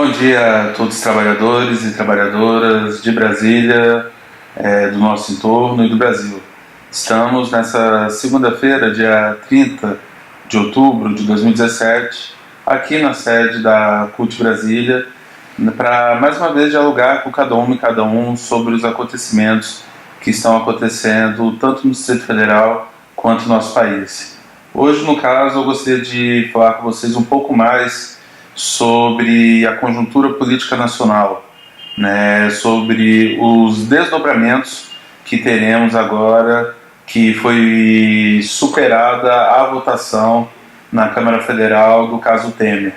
Bom dia a todos os trabalhadores e trabalhadoras de Brasília, do nosso entorno e do Brasil. Estamos nessa segunda-feira, dia 30 de outubro de 2017, aqui na sede da CUT Brasília, para mais uma vez dialogar com cada uma e cada um sobre os acontecimentos que estão acontecendo tanto no Distrito Federal quanto no nosso país. Hoje, no caso, eu gostaria de falar com vocês um pouco mais sobre a conjuntura política nacional, sobre os desdobramentos que teremos agora que foi superada a votação na Câmara Federal do caso Temer,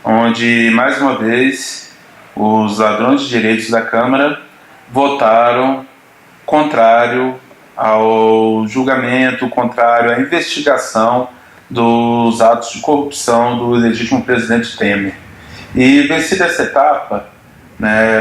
onde, mais uma vez, os ladrões de direitos da Câmara votaram contrário ao julgamento, contrário à investigação dos atos de corrupção do legítimo presidente Temer. E vencida essa etapa,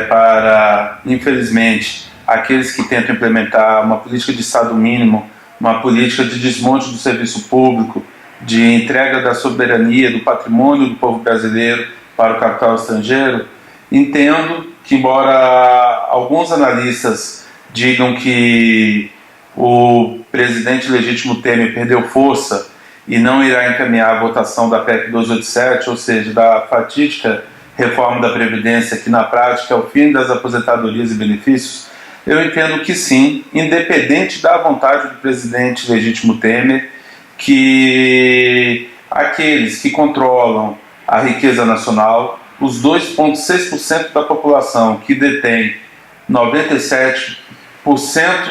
para, infelizmente, aqueles que tentam implementar uma política de Estado mínimo, uma política de desmonte do serviço público, de entrega da soberania, do patrimônio do povo brasileiro para o capital estrangeiro, entendo que, embora alguns analistas digam que o presidente legítimo Temer perdeu força e não irá encaminhar a votação da PEC 287, ou seja, da fatídica reforma da Previdência, que na prática é o fim das aposentadorias e benefícios, eu entendo que sim, independente da vontade do presidente legítimo Temer, que aqueles que controlam a riqueza nacional, os 2,6% da população que detém 97%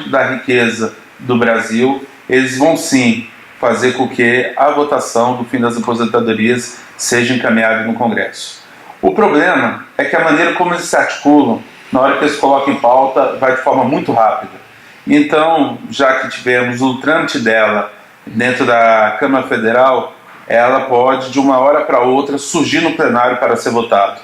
da riqueza do Brasil, eles vão sim fazer com que a votação do fim das aposentadorias seja encaminhada no Congresso. O problema é que a maneira como eles se articulam, na hora que eles colocam em pauta, vai de forma muito rápida. Então, já que tivemos o trâmite dela dentro da Câmara Federal, ela pode, de uma hora para outra, surgir no plenário para ser votado.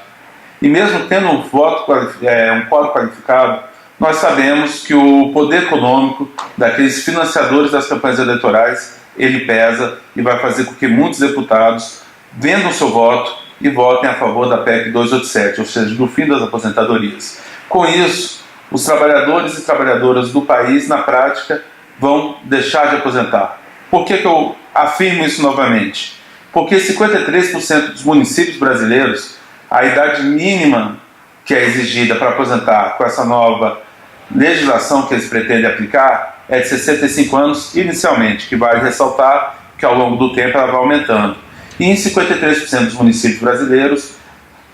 E mesmo tendo um quórum qualificado, nós sabemos que o poder econômico daqueles financiadores das campanhas eleitorais, ele pesa e vai fazer com que muitos deputados vendam seu voto e votem a favor da PEC 287, ou seja, do fim das aposentadorias. Com isso, os trabalhadores e trabalhadoras do país, na prática, vão deixar de aposentar. Por que eu afirmo isso novamente? Porque 53% dos municípios brasileiros, a idade mínima que é exigida para aposentar com essa nova legislação que eles pretendem aplicar é de 65 anos inicialmente, que vale ressaltar que ao longo do tempo ela vai aumentando. E em 53% dos municípios brasileiros,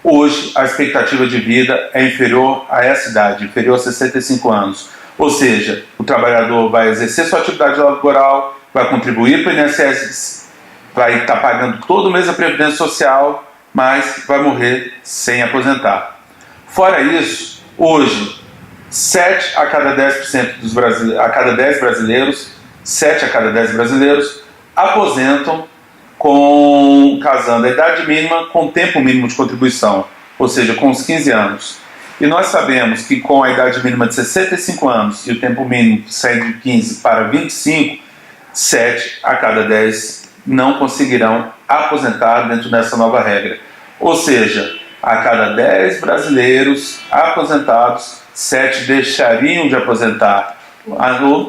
hoje a expectativa de vida é inferior a essa idade, inferior a 65 anos. Ou seja, o trabalhador vai exercer sua atividade laboral, vai contribuir para o INSS, vai estar pagando todo mês a Previdência Social, mas vai morrer sem aposentar. Fora isso, hoje, 7 a cada 10% a cada 10 brasileiros, 7 a cada 10 brasileiros aposentam casando a idade mínima com o tempo mínimo de contribuição, ou seja, com os 15 anos. E nós sabemos que com a idade mínima de 65 anos e o tempo mínimo saindo de 15 para 25, 7 a cada 10 não conseguirão aposentar dentro dessa nova regra. Ou seja, a cada 10 brasileiros aposentados, 7 deixariam de aposentar.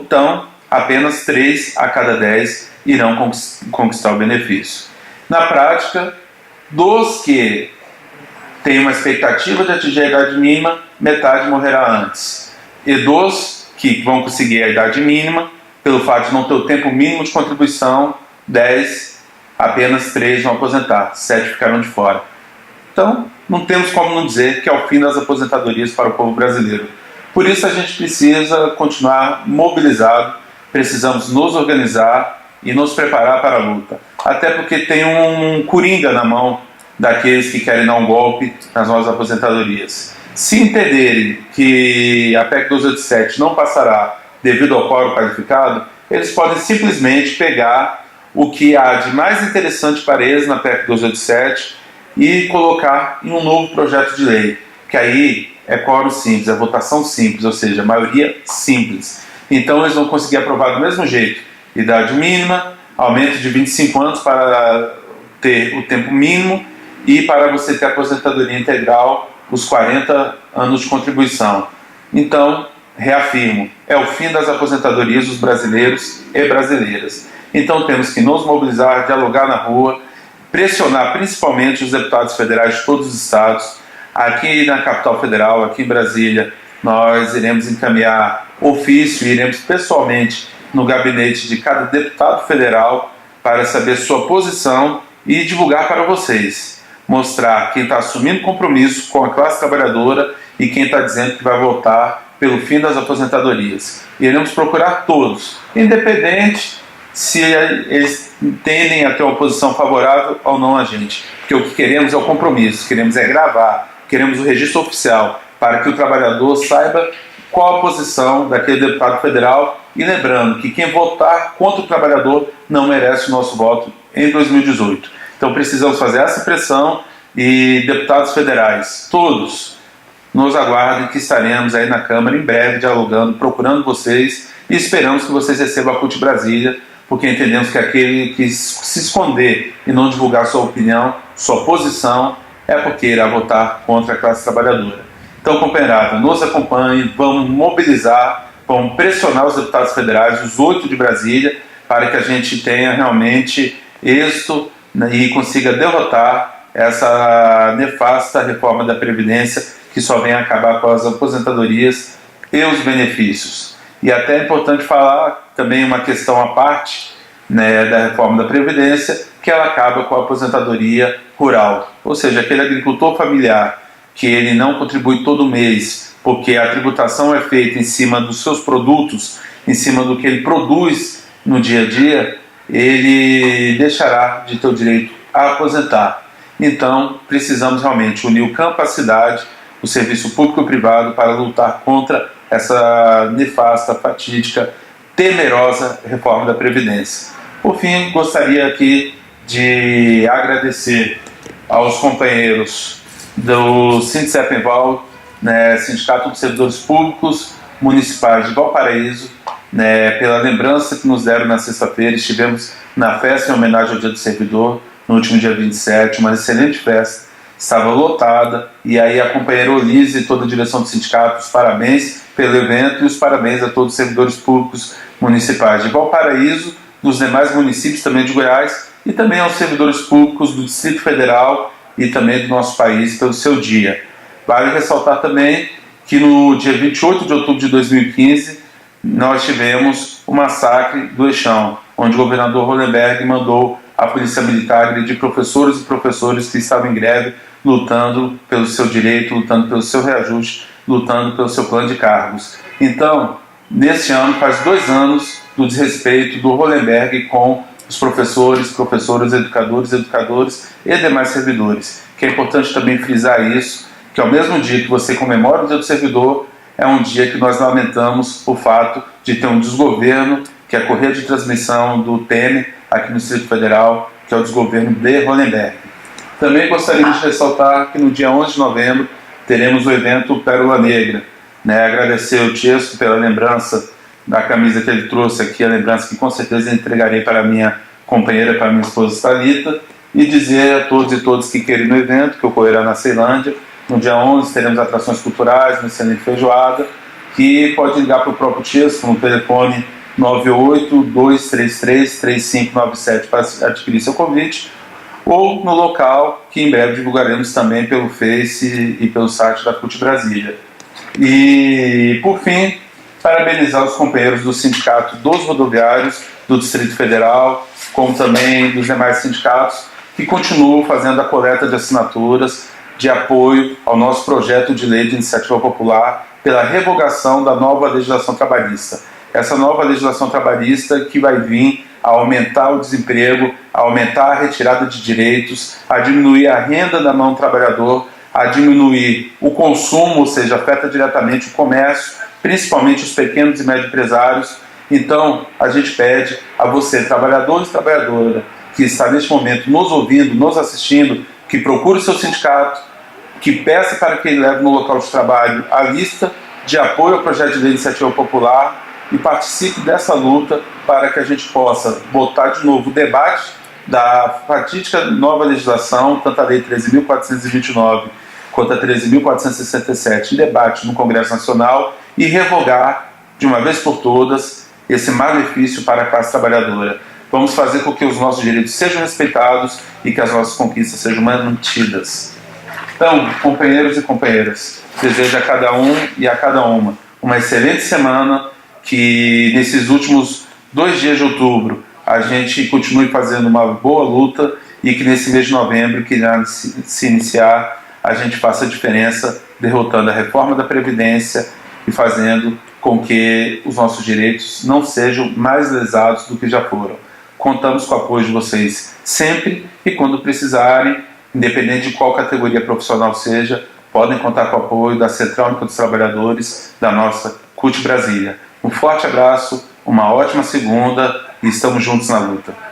Então, apenas 3 a cada 10 irão conquistar o benefício. Na prática, dos que têm uma expectativa de atingir a idade mínima, metade morrerá antes. E dos que vão conseguir a idade mínima, pelo fato de não ter o tempo mínimo de contribuição, 10, apenas 3 vão aposentar, 7 ficarão de fora. Então, não temos como não dizer que é o fim das aposentadorias para o povo brasileiro. Por isso a gente precisa continuar mobilizado, precisamos nos organizar e nos preparar para a luta. Até porque tem um coringa na mão daqueles que querem dar um golpe nas nossas aposentadorias. Se entenderem que a PEC 287 não passará devido ao quórum qualificado, eles podem simplesmente pegar o que há de mais interessante para eles na PEC 287 e colocar em um novo projeto de lei, que aí é quórum simples, é votação simples, ou seja, maioria simples. Então eles vão conseguir aprovar do mesmo jeito. Idade mínima, aumento de 25 anos para ter o tempo mínimo e para você ter aposentadoria integral, os 40 anos de contribuição. Então, reafirmo, é o fim das aposentadorias dos brasileiros e brasileiras. Então temos que nos mobilizar, dialogar na rua, pressionar principalmente os deputados federais de todos os estados. Aqui na capital federal, aqui em Brasília, nós iremos encaminhar ofício e iremos pessoalmente no gabinete de cada deputado federal para saber sua posição e divulgar para vocês. Mostrar quem está assumindo compromisso com a classe trabalhadora e quem está dizendo que vai votar pelo fim das aposentadorias. Iremos procurar todos, independente se eles tendem a ter uma posição favorável ou não a gente. Porque o que queremos é o compromisso, queremos é gravar, queremos o registro oficial, para que o trabalhador saiba qual a posição daquele deputado federal. E lembrando que quem votar contra o trabalhador não merece o nosso voto em 2018. Então precisamos fazer essa pressão e deputados federais, todos, nos aguardem que estaremos aí na Câmara em breve dialogando, procurando vocês e esperamos que vocês recebam a CUT Brasília, porque entendemos que aquele que se esconder e não divulgar sua opinião, sua posição, é porque irá votar contra a classe trabalhadora. Então, companheirada, nos acompanhem, vamos mobilizar, vamos pressionar os deputados federais, os 8 de Brasília, para que a gente tenha realmente êxito, né, e consiga derrotar essa nefasta reforma da Previdência que só vem acabar com as aposentadorias e os benefícios. E até é importante falar também uma questão à parte, né, da reforma da Previdência, que ela acaba com a aposentadoria rural, ou seja, aquele agricultor familiar que ele não contribui todo mês, porque a tributação é feita em cima dos seus produtos, em cima do que ele produz no dia a dia, ele deixará de ter o direito a aposentar. Então, precisamos realmente unir o campo à cidade, o serviço público e o privado para lutar contra essa nefasta, fatídica, temerosa reforma da Previdência. Por fim, gostaria aqui de agradecer aos companheiros do Sindicep-Enval, né, Sindicato dos Servidores Públicos Municipais de Valparaíso, né, pela lembrança que nos deram na sexta-feira. Estivemos na festa em homenagem ao Dia do Servidor, no último dia 27, uma excelente festa, estava lotada, e aí a companheira Olise e toda a direção do sindicato, os parabéns pelo evento e os parabéns a todos os servidores públicos municipais de Valparaíso, dos demais municípios também de Goiás, e também aos servidores públicos do Distrito Federal e também do nosso país pelo seu dia. Vale ressaltar também que no dia 28 de outubro de 2015, nós tivemos o massacre do Eixão, onde o governador Hollenberg mandou a Polícia Militar agredir professores e professores que estavam em greve, lutando pelo seu direito, lutando pelo seu reajuste, lutando pelo seu plano de cargos. Então, neste ano, faz 2 anos do desrespeito do Hollenberg com os professores, professoras, educadores e demais servidores. Que é importante também frisar isso, que ao mesmo dia que você comemora o Dia do Servidor, é um dia que nós lamentamos o fato de ter um desgoverno, que é a correia de transmissão do Temer aqui no Distrito Federal, que é o desgoverno de Hollenberg. Também gostaria de ressaltar que no dia 11 de novembro teremos o evento Pérola Negra. Né? Agradecer ao Tiesco pela lembrança da camisa que ele trouxe aqui, a lembrança que com certeza entregarei para a minha companheira, para a minha esposa Thalita, e dizer a todos e todas que querem no evento, que ocorrerá na Ceilândia. No dia 11 teremos atrações culturais, uma excelente feijoada, que pode ligar para o próprio Tiesco no telefone 98-233-3597 para adquirir seu convite, ou no local que em breve divulgaremos também pelo Face e pelo site da CUT Brasília. E, por fim, parabenizar os companheiros do Sindicato dos Rodoviários do Distrito Federal, como também dos demais sindicatos, que continuam fazendo a coleta de assinaturas de apoio ao nosso projeto de lei de iniciativa popular pela revogação da nova legislação trabalhista. Essa nova legislação trabalhista que vai vir a aumentar o desemprego, a aumentar a retirada de direitos, a diminuir a renda da mão do trabalhador, a diminuir o consumo, ou seja, afeta diretamente o comércio, principalmente os pequenos e médios empresários. Então, a gente pede a você, trabalhador e trabalhadora, que está neste momento nos ouvindo, nos assistindo, que procure o seu sindicato, que peça para que ele leve no local de trabalho a lista de apoio ao projeto de lei de iniciativa popular e participe dessa luta para que a gente possa botar de novo o debate da fatídica nova legislação, tanto a Lei 13.429 quanto a 13.467, em debate no Congresso Nacional, e revogar, de uma vez por todas, esse malefício para a classe trabalhadora. Vamos fazer com que os nossos direitos sejam respeitados e que as nossas conquistas sejam mantidas. Então, companheiros e companheiras, desejo a cada um e a cada uma excelente semana, que nesses últimos 2 dias de outubro a gente continue fazendo uma boa luta e que nesse mês de novembro, que irá se iniciar, a gente faça a diferença derrotando a reforma da Previdência e fazendo com que os nossos direitos não sejam mais lesados do que já foram. Contamos com o apoio de vocês sempre e quando precisarem, independente de qual categoria profissional seja, podem contar com o apoio da Central Única dos Trabalhadores, da nossa CUT Brasília. Um forte abraço, uma ótima segunda e estamos juntos na luta.